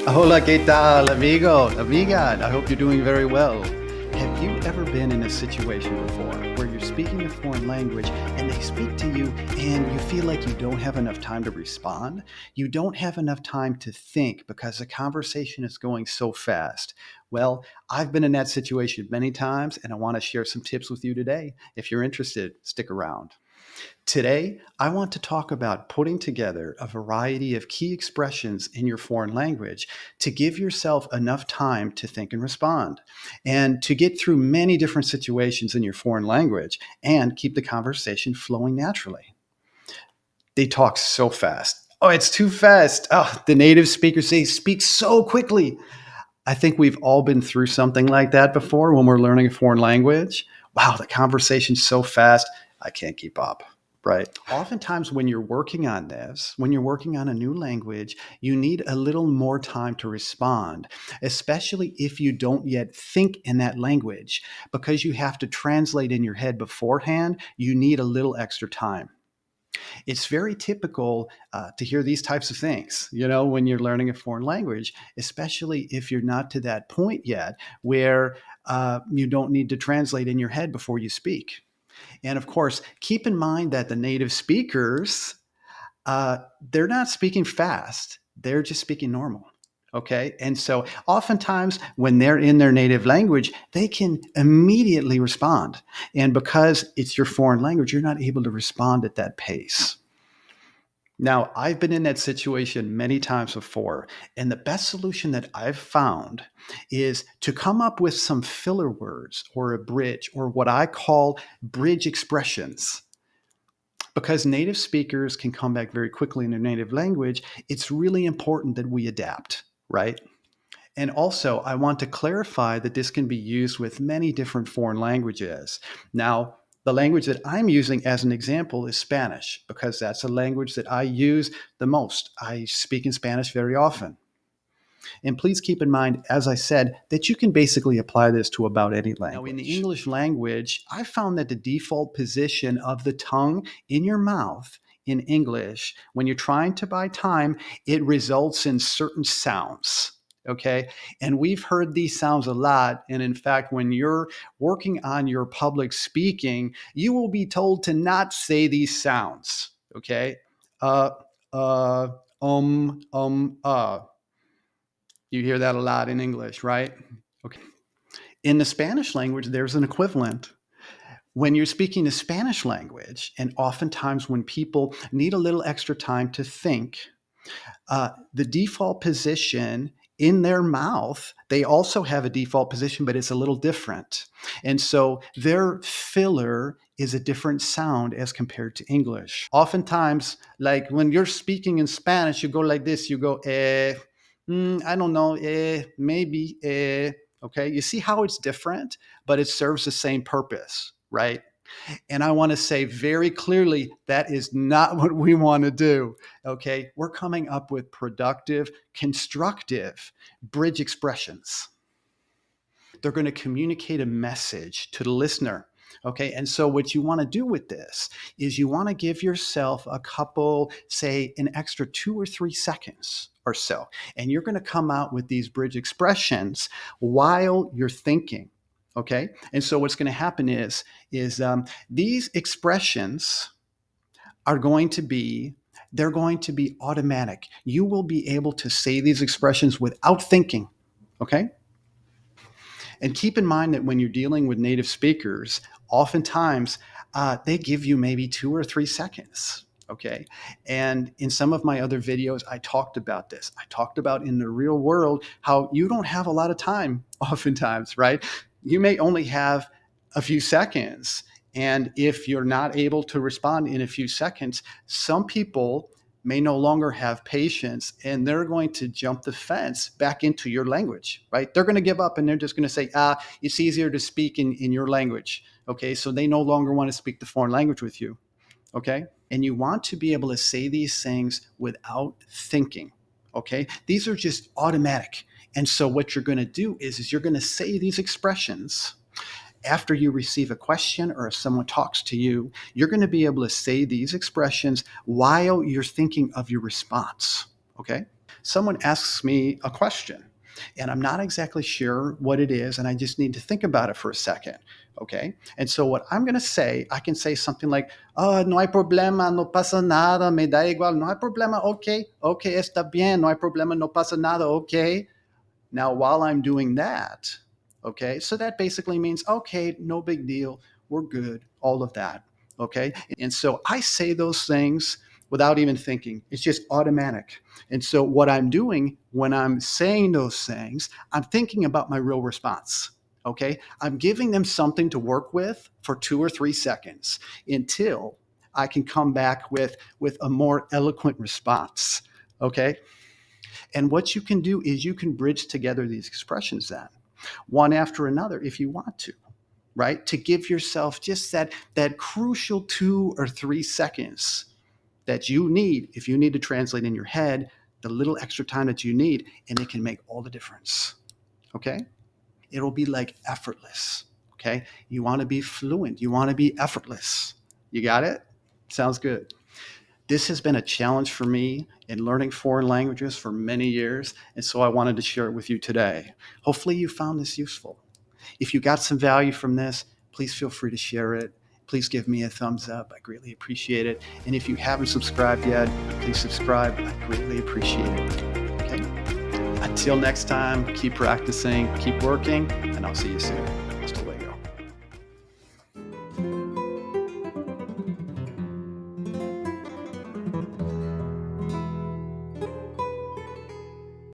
Hola, ¿qué tal, amigo, amiga? I hope you're doing very well. Have you ever been in a situation before where you're speaking a foreign language and they speak to you and you feel like you don't have enough time to respond? You don't have enough time to think because the conversation is going so fast. Well, I've been in that situation many times and I want to share some tips with you today. If you're interested, stick around. Today, I want to talk about putting together a variety of key expressions in your foreign language to give yourself enough time to think and respond, and to get through many different situations in your foreign language and keep the conversation flowing naturally. They talk so fast. Oh, it's too fast. Oh, the native speakers, they speak so quickly. I think we've all been through something like that before when we're learning a foreign language. Wow, the conversation's so fast, I can't keep up. Right. Oftentimes, when you're working on this, when you're working on a new language, you need a little more time to respond, especially if you don't yet think in that language. Because you have to translate in your head beforehand, you need a little extra time. It's very typical to hear these types of things, when you're learning a foreign language, especially if you're not to that point yet where you don't need to translate in your head before you speak. And of course, keep in mind that the native speakers, uh, they're not speaking fast, they're just speaking normal. Okay. And so oftentimes when they're in their native language, they can immediately respond. And because it's your foreign language, you're not able to respond at that pace. Now, I've been in that situation many times before, and the best solution that I've found is to come up with some filler words or a bridge or what I call bridge expressions. Because native speakers can come back very quickly in their native language, it's really important that we adapt, right? And also, I want to clarify that this can be used with many different foreign languages. Now, the language that I'm using as an example is Spanish, because that's a language that I use the most. I speak in Spanish very often. And please keep in mind, as I said, that you can basically apply this to about any language. Now, in the English language, I found that the default position of the tongue in your mouth in English, when you're trying to buy time, it results in certain sounds. Okay. And we've heard these sounds a lot. And in fact, when you're working on your public speaking, you will be told to not say these sounds. Okay. Uh, uh, uh. You hear that a lot in English, right? Okay. In the Spanish language, there's an equivalent. When you're speaking the Spanish language, and oftentimes when people need a little extra time to think, the default position in their mouth, they also have a default position, but it's a little different. And so their filler is a different sound as compared to English. Oftentimes, like when you're speaking in Spanish, you go like this, you go, I don't know, maybe, okay? You see how it's different, but it serves the same purpose, right? And I want to say very clearly that is not what we want to do. Okay. We're coming up with productive, constructive bridge expressions. They're going to communicate a message to the listener. Okay. And so, what you want to do with this is you want to give yourself a couple, say, an extra 2 or 3 seconds or so. And you're going to come out with these bridge expressions while you're thinking. Okay. And so, what's going to happen is these expressions are going to be they're going to be automatic. You will be able to say these expressions without thinking. Okay. And keep in mind that when you're dealing with native speakers, oftentimes they give you maybe 2 or 3 seconds. Okay. And in some of my other videos, I talked about this. I talked about in the real world how you don't have a lot of time, oftentimes, right? You may only have a few seconds. And if you're not able to respond in a few seconds, some people may no longer have patience and they're going to jump the fence back into your language, right? They're going to give up and they're just going to say, it's easier to speak in your language. Okay. So they no longer want to speak the foreign language with you. Okay. And you want to be able to say these things without thinking. Okay. These are just automatic. And so what you're going to do is you're going to say these expressions after you receive a question or if someone talks to you, you're going to be able to say these expressions while you're thinking of your response. Okay. Someone asks me a question and I'm not exactly sure what it is, and I just need to think about it for a second. Okay. And so, what I'm going to say, I can say something like, oh, no hay problema, no pasa nada, me da igual, no hay problema, okay, okay, está bien, no hay problema, no pasa nada, okay. Now, while I'm doing that, okay, so that basically means, okay, no big deal, we're good, all of that, okay? And so I say those things without even thinking, it's just automatic. And so what I'm doing when I'm saying those things, I'm thinking about my real response. Okay, I'm giving them something to work with for 2 or 3 seconds until I can come back with a more eloquent response. Okay, and what you can do is you can bridge together these expressions then, one after another if you want to, right? To give yourself just that crucial 2 or 3 seconds that you need if you need to translate in your head, the little extra time that you need, and it can make all the difference. Okay? It'll be like effortless. Okay? You want to be fluent, you want to be effortless. You got it? Sounds good. This has been a challenge for me in learning foreign languages for many years, and so I wanted to share it with you today. Hopefully you found this useful. If you got some value from this, please feel free to share it. Please give me a thumbs up. I greatly appreciate it. And if you haven't subscribed yet, please subscribe. I greatly appreciate it. Okay? Until next time, keep practicing, keep working, and I'll see you soon.